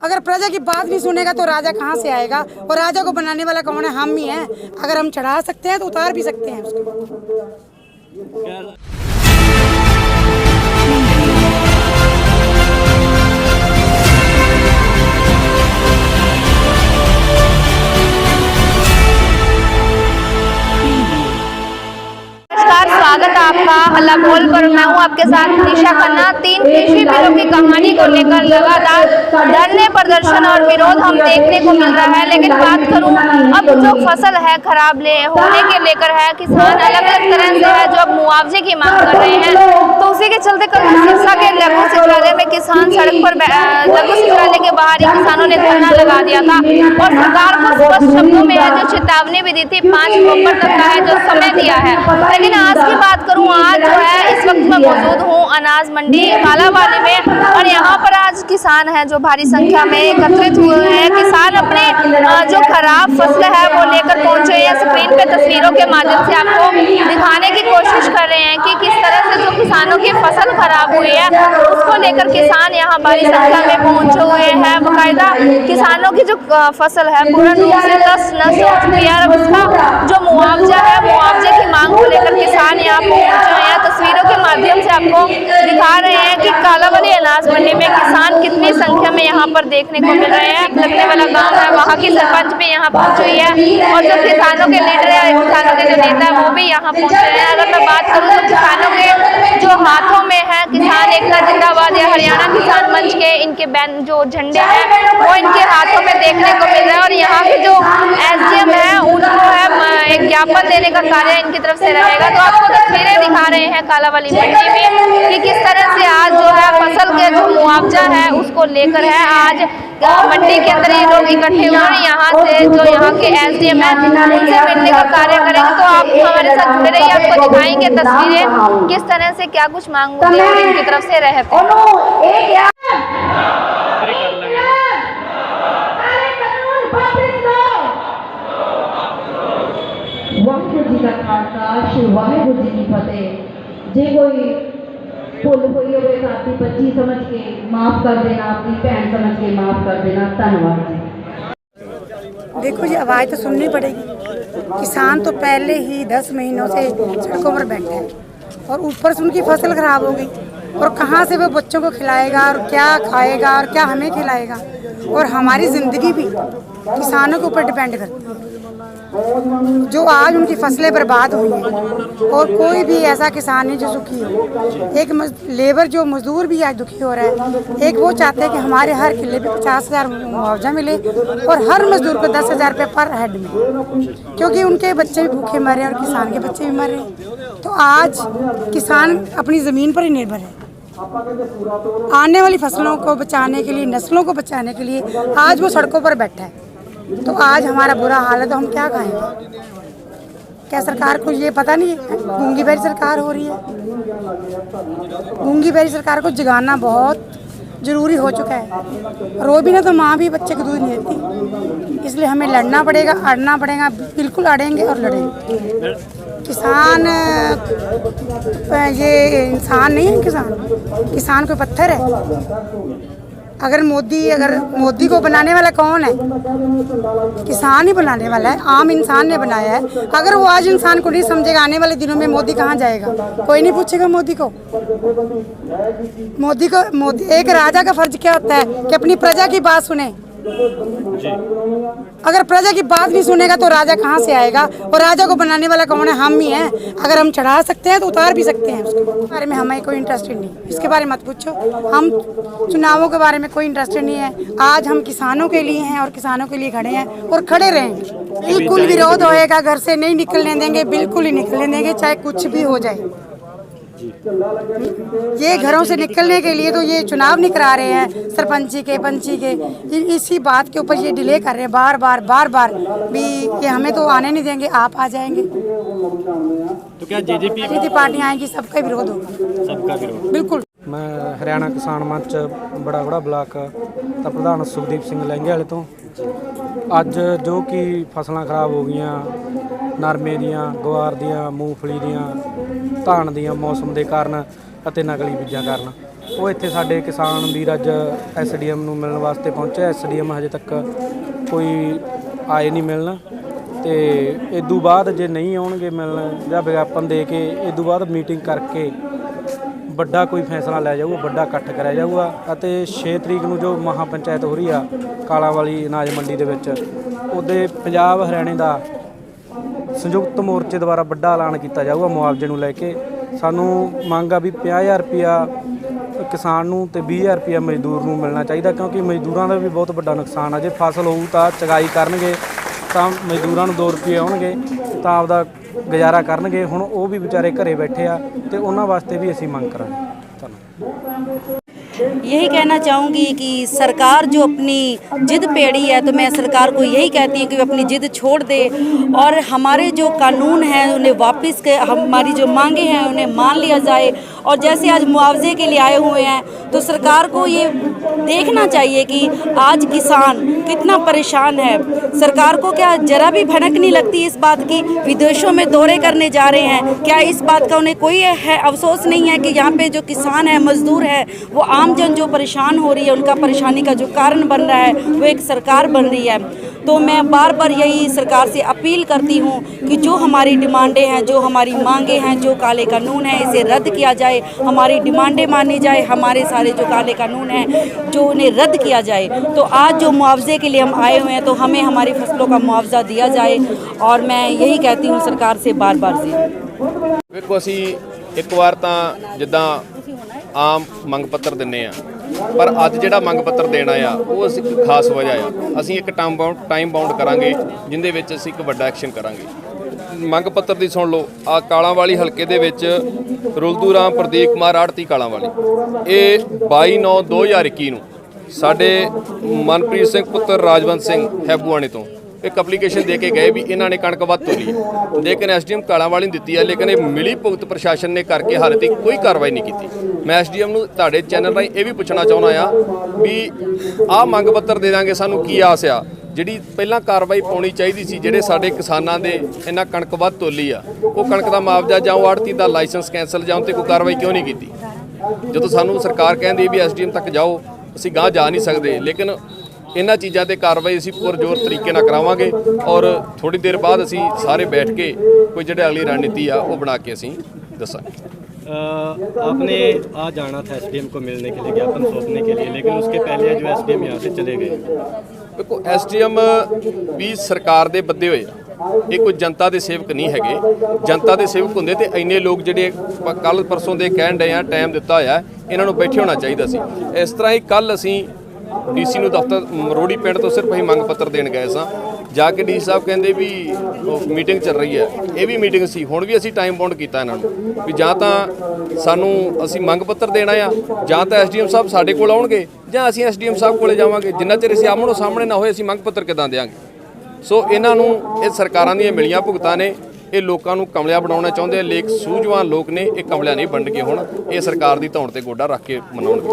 अगर प्रजा की बात नहीं सुनेगा तो राजा कहाँ से आएगा? और राजा को बनाने वाला कौन है? हम ही हैं। अगर हम चढ़ा सकते हैं तो उतार भी सकते हैं उसको। स्वागत है आपका हल्ला बोल पर। मैं हूं आपके साथ निशा खन्ना। 3 कृषि बिलों की कहानी को लेकर लगातार धरने, प्रदर्शन और विरोध हम देखने को मिल रहा है। लेकिन बात करूं अब जो फसल है खराब होने के लेकर है, किसान अलग अलग तरह से है जो अब मुआवजे की मांग कर रहे हैं। तो उसी के चलते कल सिरसा के लघु सचिवालय में किसान सड़क पर लघु सचिवालय के बाहर ही किसानों ने धरना लगा दिया था और सरकार को स्पष्ट शब्दों में है जो चेतावनी भी दी थी। 5 नवंबर तक का है जो समय दिया है। लेकिन आज की बात करूं, आज जो है इस वक्त मैं मौजूद हूं अनाज मंडी कालावाली में और यहां पर आज किसान हैं जो भारी संख्या में एकत्रित हुए हैं। किसान अपने जो खराब फसल है वो लेकर पहुंचे हैं। स्क्रीन पे तस्वीरों के माध्यम से आपको दिखाने की कोशिश कर रहे हैं कि किस तरह से जो किसानों की फसल खराब हुई है उसको लेकर किसान यहाँ भारी संख्या में पहुंचे हुए हैं। बाकायदा किसानों की जो फसल है पूर्ण रूप से तस नस हो चुकी है। अब इसका जो मुआवजा है, मुआवजे की मांग को लेकर किसान यहाँ पहुंचे हैं। तस्वीरों के माध्यम से आपको दिखा रहे हैं कि कालावाली अनाज मंडी में किसान कितनी संख्या में यहाँ पर देखने को मिल रहे हैं। लगने वाला गांव है, वहाँ की सरपंच भी यहाँ पहुंची हुई है और जो किसानों के लीडर है, किसानों के जो नेता है वो भी यहाँ पहुंचे हैं। अगर मैं बात करूँ तो किसानों के जो हाथों में है किसान एकता जिंदाबाद या हरियाणा किसान मंच के इनके बैन जो झंडे हैं वो इनके हाथों में देखने को मिल रहा है। और यहाँ के जो SDM है उनको है एक ज्ञापन देने का कार्य इनकी तरफ से रहेगा। तो आपको तस्वीरें दिखा रहे हैं कालावाली मंडी में कि किस तरह से आज जो है फसल के जो मुआवजा है उसको लेकर है आज मंडी के अंदर ये लोग इकट्ठे हुए हैं। यहाँ से जो यहाँ के SDM है उनसे मिलने का कार्य करेंगे। तो आप हमारे साथ जुड़े रहिए, आपको दिखाएंगे तस्वीरें किस तरह से क्या कुछ मांग होती है और इनकी तरफ से रहते हैं। वाहिगुरू जी का खालसा, श्री वाहिगुरू जी की फतेह। जे कोई भुल हुई हो आपकी बच्ची समझ के माफ कर देना, अपनी भैन समझ के माफ कर देना। धन्यवाद जी। देखो जी, आवाज़ तो सुननी पड़ेगी। किसान तो पहले ही 10 महीनों से सड़कों पर बैठे हैं और ऊपर से उनकी फसल खराब हो गई। और कहाँ से वो बच्चों को खिलाएगा और क्या खाएगा और क्या हमें खिलाएगा? और हमारी ज़िंदगी भी किसानों के ऊपर डिपेंड करती है। जो आज उनकी फसलें बर्बाद हुई हैं और कोई भी ऐसा किसान नहीं जो सुखी हो। एक लेबर जो मजदूर भी आज दुखी हो रहा है। एक वो चाहते हैं कि हमारे हर किले पे 50,000 मुआवजा मिले और हर मजदूर को 10,000 रुपये पर हेड मिले, क्योंकि उनके बच्चे भी भूखे मर रहे हैं और किसान के बच्चे भी मर रहे हैं। तो आज किसान अपनी ज़मीन पर ही निर्भर है। आने वाली फसलों को बचाने के लिए, नस्लों को बचाने के लिए आज वो सड़कों पर बैठा है। तो आज हमारा बुरा हाल है तो हम क्या खाएंगे? क्या सरकार को ये पता नहीं है? गूंगी बहरी सरकार हो रही है। गूंगी बहरी सरकार को जगाना बहुत ज़रूरी हो चुका है। रो भी ना तो माँ भी बच्चे को दूध नहीं देती। इसलिए हमें लड़ना पड़ेगा, अड़ना पड़ेगा। बिल्कुल अड़ेंगे और लड़ेंगे। किसान ये इंसान नहीं है। किसान कोई पत्थर है? अगर मोदी को बनाने वाला कौन है? किसान ही बनाने वाला है, आम इंसान ने बनाया है। अगर वो आज इंसान को नहीं समझेगा, आने वाले दिनों में मोदी कहाँ जाएगा? कोई नहीं पूछेगा मोदी को। एक राजा का फर्ज क्या होता है कि अपनी प्रजा की बात सुने। अगर प्रजा की बात नहीं सुनेगा तो राजा कहाँ से आएगा? और राजा को बनाने वाला कौन है? हम ही हैं। अगर हम चढ़ा सकते हैं तो उतार भी सकते हैं उसको। इसके बारे में हमें कोई इंटरेस्टेड नहीं, इसके बारे में मत पूछो। हम चुनावों के बारे में कोई इंटरेस्टेड नहीं है। आज हम किसानों के लिए हैं और किसानों के लिए खड़े हैं और खड़े रहेंगे। बिल्कुल विरोध होएगा, घर से नहीं निकलने देंगे, बिल्कुल ही निकलने देंगे, चाहे कुछ भी हो जाए। ये घरों से निकलने के लिए तो ये चुनाव नहीं करा रहे हैं सरपंची के, पंची के। इसी बात के ऊपर ये डिले कर रहे हैं बार बार भी। ये हमें तो आने नहीं देंगे, आप आ जाएंगे तो क्या जेजेपी पार्टियां आएंगी, सबका विरोध होगा। सबका विरोध बिल्कुल। मैं हरियाणा किसान मंच बड़ागड़ा ब्लाक ਦਾ ਪ੍ਰਧਾਨ ਸੁਖਦੀਪ ਸਿੰਘ ਲਹਿੰਗੇ ਵਾਲੇ ਤੋਂ ਅੱਜ ਜੋ ਕਿ ਫਸਲਾਂ ਖਰਾਬ ਹੋ ਗਈਆਂ ਨਰਮੇ ਦੀਆਂ, ਗਵਾਰ ਦੀਆਂ, ਮੂੰਗਫਲੀ ਦੀਆਂ, ਧਾਨ ਦੀਆਂ ਮੌਸਮ ਦੇ ਕਾਰਨ ਅਤੇ ਨਕਲੀ ਬੀਜਾਂ ਕਾਰਨ ਉਹ ਇੱਥੇ ਸਾਡੇ ਕਿਸਾਨ ਵੀਰ ਅੱਜ ਐਸਡੀਐਮ ਨੂੰ ਮਿਲਣ ਵਾਸਤੇ ਪਹੁੰਚੇ। ਐਸਡੀਐਮ ਹਜੇ ਤੱਕ ਕੋਈ ਆਏ ਨਹੀਂ ਮਿਲਣ, ਤੇ ਇਦੋਂ ਬਾਅਦ ਜੇ ਨਹੀਂ ਆਉਣਗੇ ਮਿਲਣ ਜਾਂ ਵਿਗਿਆਪਨ ਦੇ ਕੇ ਇਦੋਂ ਬਾਅਦ ਮੀਟਿੰਗ ਕਰਕੇ ਵੱਡਾ ਕੋਈ ਫੈਸਲਾ ਲਿਆ ਜਾਊਗਾ, ਵੱਡਾ ਇਕੱਠ ਕਰਿਆ ਜਾਊਗਾ। ਅਤੇ 6 ਤਰੀਕ ਨੂੰ ਜੋ ਮਹਾ ਪੰਚਾਇਤ ਹੋ ਰਹੀ ਆ ਕਾਲਾਂਵਾਲੀ ਅਨਾਜ ਮੰਡੀ ਦੇ ਵਿੱਚ, ਉਹਦੇ ਪੰਜਾਬ ਹਰਿਆਣੇ ਦਾ ਸੰਯੁਕਤ ਮੋਰਚੇ ਦੁਆਰਾ ਵੱਡਾ ਐਲਾਨ ਕੀਤਾ ਜਾਊਗਾ ਮੁਆਵਜ਼ੇ ਨੂੰ ਲੈ ਕੇ। ਸਾਨੂੰ ਮੰਗ ਆ ਵੀ 50,000 ਰੁਪਇਆ ਕਿਸਾਨ ਨੂੰ ਤੇ 20,000 ਰੁਪਇਆ ਮਜ਼ਦੂਰ ਨੂੰ ਮਿਲਣਾ ਚਾਹੀਦਾ, ਕਿਉਂਕਿ ਮਜ਼ਦੂਰਾਂ ਦਾ ਵੀ ਬਹੁਤ ਵੱਡਾ ਨੁਕਸਾਨ ਆ। ਜੇ ਫਸਲ ਹੋਊ ਤਾਂ ਚਗਾਈ ਕਰਨਗੇ ਤਾਂ ਮਜ਼ਦੂਰਾਂ ਨੂੰ 2 ਰੁਪਏ ਆਉਣਗੇ ਤਾਂ ਆਪਦਾ ਗੁਜ਼ਾਰਾ ਕਰਨਗੇ। ਹੁਣ ਉਹ ਵੀ ਵਿਚਾਰੇ ਘਰੇ ਬੈਠੇ ਆ ਤੇ ਉਹਨਾਂ ਵਾਸਤੇ ਵੀ ਅਸੀਂ ਮੰਗ ਕਰਾਂਗੇ। ਧੰਨਵਾਦ। यही कहना चाहूँगी कि सरकार जो अपनी जिद पेड़ी है, तो मैं सरकार को यही कहती हूँ कि वो अपनी जिद छोड़ दे और हमारे जो कानून हैं उन्हें वापस के, हमारी जो मांगे हैं उन्हें मान लिया जाए। और जैसे आज मुआवजे के लिए आए हुए हैं, तो सरकार को ये देखना चाहिए कि आज किसान कितना परेशान है। सरकार को क्या जरा भी भनक नहीं लगती इस बात की? विदेशों में दौरे करने जा रहे हैं, क्या इस बात का उन्हें कोई है अफसोस नहीं है कि यहाँ पे जो किसान है, मजदूर है, वो आम जन जो परेशान हो रही है, उनका परेशानी का जो कारण बन रहा है वो एक सरकार बन रही है। तो मैं बार बार यही सरकार से अपील करती हूँ कि जो हमारी डिमांडें हैं, जो हमारी मांगे हैं, जो काले कानून हैं, इसे रद्द किया जाए। हमारी डिमांडें मानी जाए, हमारे सारे जो काले कानून हैं जो उन्हें रद्द किया जाए। तो आज जो मुआवजे के लिए हम आए हुए हैं, तो हमें हमारी फसलों का मुआवजा दिया जाए। और मैं यही कहती हूँ सरकार से बार बार जी। ਵੇਖੋ ਅਸੀਂ ਇੱਕ ਵਾਰ ਤਾਂ ਜਿੱਦਾਂ ਆਮ ਮੰਗ ਪੱਤਰ ਦਿੰਨੇ ਆ, ਪਰ ਅੱਜ ਜਿਹੜਾ ਮੰਗ ਪੱਤਰ ਦੇਣਾ ਆ ਉਹ ਅਸੀਂ ਇੱਕ ਖਾਸ ਵਜ੍ਹਾ ਆ। ਅਸੀਂ ਇੱਕ ਟਾਈਮ ਬਾਉਂਡ ਕਰਾਂਗੇ ਜਿਹਦੇ ਵਿੱਚ ਅਸੀਂ ਇੱਕ ਵੱਡਾ ਐਕਸ਼ਨ ਕਰਾਂਗੇ। ਮੰਗ ਪੱਤਰ ਦੀ ਸੁਣ ਲਓ। ਆ ਕਾਲਾਂਵਾਲੀ ਹਲਕੇ ਦੇ ਵਿੱਚ ਰੁਲਦੂ ਰਾਮ ਪ੍ਰਦੀਪ ਕੁਮਾਰ ਆੜਤੀ ਕਾਲਾਂਵਾਲੀ, ਇਹ 22/9/2021 ਨੂੰ ਸਾਡੇ ਮਨਪ੍ਰੀਤ ਸਿੰਘ ਪੁੱਤਰ ਰਾਜਵੰਤ ਸਿੰਘ ਹੈਬੂਆਣੇ ਤੋਂ ਇੱਕ ਐਪਲੀਕੇਸ਼ਨ ਦੇ ਕੇ ਗਏ ਵੀ ਇਹਨਾਂ ਨੇ ਕਣਕ ਵੱਧ ਤੋਲੀ, ਲੇਕਿਨ ਐਸਡੀਐਮ ਕਾਲਾਂਵਾਲੀ ਨੂੰ ਦਿੱਤੀ ਹੈ, ਲੇਕਿਨ ਇਹ ਮਿਲੀ ਭੁਗਤ ਪ੍ਰਸ਼ਾਸਨ ਨੇ ਕਰਕੇ ਹਾਲੇ ਤੱਕ ਕੋਈ ਕਾਰਵਾਈ ਨਹੀਂ ਕੀਤੀ। ਮੈਂ ਐਸਡੀਐਮ ਨੂੰ ਤੁਹਾਡੇ ਚੈਨਲ ਰਾਹੀਂ ਇਹ ਵੀ ਪੁੱਛਣਾ ਚਾਹੁੰਦਾ ਆ ਵੀ ਆਹ ਮੰਗ ਪੱਤਰ ਦੇ ਦਾਂਗੇ, ਸਾਨੂੰ ਕੀ ਆਸ ਆ? ਜਿਹੜੀ ਪਹਿਲਾਂ ਕਾਰਵਾਈ ਪਾਉਣੀ ਚਾਹੀਦੀ ਸੀ, ਜਿਹੜੇ ਸਾਡੇ ਕਿਸਾਨਾਂ ਦੇ ਇਹਨਾਂ ਕਣਕ ਵੱਧ ਤੋਲੀ ਆ, ਉਹ ਕਣਕ ਦਾ ਮੁਆਵਜ਼ਾ ਜਾਂ ਉਹ ਆੜਤੀ ਦਾ ਲਾਇਸੈਂਸ ਕੈਂਸਲ ਜਾਂ ਉੱਤੇ ਕੋਈ ਕਾਰਵਾਈ ਕਿਉਂ ਨਹੀਂ ਕੀਤੀ? ਜਦੋਂ ਸਾਨੂੰ ਸਰਕਾਰ ਕਹਿੰਦੀ ਵੀ ਐਸਡੀਐਮ ਤੱਕ ਜਾਓ, ਅਸੀਂ ਗਾਂਹ ਜਾ ਨਹੀਂ ਸਕਦੇ, ਲੇਕਿਨ ਇਹਨਾਂ ਚੀਜ਼ਾਂ ਤੇ ਕਾਰਵਾਈ ਅਸੀਂ ਪੁਰਜ਼ੋਰ ਤਰੀਕੇ ਨਾਲ ਕਰਾਵਾਂਗੇ। ਔਰ ਥੋੜੀ ਦੇਰ ਬਾਅਦ ਅਸੀਂ ਸਾਰੇ ਬੈਠ ਕੇ ਕੋਈ ਜਿਹੜੀ ਅਗਲੀ ਰਣਨੀਤੀ ਆ ਉਹ ਬਣਾ ਕੇ ਅਸੀਂ ਦੱਸਾਂਗੇ। आपने आज जाना था एसडीएम को मिलने के लिए, ज्ञापन सौंपने के लिए, लेकिन उसके पहले जो एसडीएम यहाँ से चले गए। ਦੇਖੋ ਐਸਡੀਐਮ ਵੀ ਸਰਕਾਰ ਦੇ ਬੱਦੇ ਹੋਏ ਆ, ਇਹ ਕੋਈ ਜਨਤਾ ਦੇ ਸੇਵਕ ਨਹੀਂ ਹੈਗੇ। ਜਨਤਾ ਦੇ ਸੇਵਕ ਹੁੰਦੇ ਤੇ ਇੰਨੇ ਲੋਕ ਜਿਹੜੇ ਕੱਲ ਪਰਸੋਂ ਦੇ ਕਹਿਣ ਡਏ ਆ, ਟਾਈਮ ਦਿੱਤਾ ਹੋਇਆ, ਇਹਨਾਂ ਨੂੰ ਬੈਠੇ ਹੋਣਾ ਚਾਹੀਦਾ ਸੀ। ਇਸ ਤਰ੍ਹਾਂ ਹੀ ਕੱਲ ਅਸੀਂ ਡੀਸੀ ਨੂੰ ਦਫ਼ਤਰ ਮਰੋੜੀ ਪਿੰਡ ਤੋਂ ਸਿਰਫ ਅਸੀਂ ਮੰਗ ਪੱਤਰ ਦੇਣ ਗਏ ਸਾਂ। ਜਾ ਕੇ ਡੀਸੀ ਸਾਹਿਬ ਕਹਿੰਦੇ ਵੀ ਮੀਟਿੰਗ ਚੱਲ ਰਹੀ ਹੈ। ਇਹ ਵੀ ਮੀਟਿੰਗ ਸੀ। ਹੁਣ ਵੀ ਅਸੀਂ ਟਾਈਮ ਬਾਉਂਡ ਕੀਤਾ ਇਹਨਾਂ ਨੂੰ ਵੀ ਜਾਂ ਤਾਂ ਸਾਨੂੰ ਅਸੀਂ ਮੰਗ ਪੱਤਰ ਦੇਣਾ ਆ, ਜਾਂ ਤਾਂ ਐਸਡੀਐਮ ਸਾਹਿਬ ਸਾਡੇ ਕੋਲ ਆਉਣਗੇ, ਜਾਂ ਅਸੀਂ ਐਸਡੀਐਮ ਸਾਹਿਬ ਕੋਲੇ ਜਾਵਾਂਗੇ। ਜਿੰਨਾ ਚਿਰ ਅਸੀਂ ਆਮਣੋ ਸਾਹਮਣੇ ਨਾ ਹੋਏ ਅਸੀਂ ਮੰਗ ਪੱਤਰ ਕਿੱਦਾਂ ਦੇਵਾਂਗੇ? ਸੋ ਇਹਨਾਂ ਨੂੰ ਇਹ ਸਰਕਾਰਾਂ ਦੀਆਂ ਮਿਲੀਆਂ ਭੁਗਤਾਂ ਨੇ। ਇਹ ਲੋਕਾਂ ਨੂੰ ਕਮਲਿਆ ਬਣਾਉਣਾ ਚਾਹੁੰਦੇ ਆ, ਲੇਕ ਸੂਝਵਾਨ ਲੋਕ ਨੇ, ਇਹ ਕਮਲਿਆ ਨਹੀਂ ਬਣਨਗੇ। ਹੁਣ ਇਹ ਸਰਕਾਰ ਦੀ ਧੌਣ ਤੇ ਗੋਡਾ ਰੱਖ ਕੇ ਮਨਾਉਣਗੇ।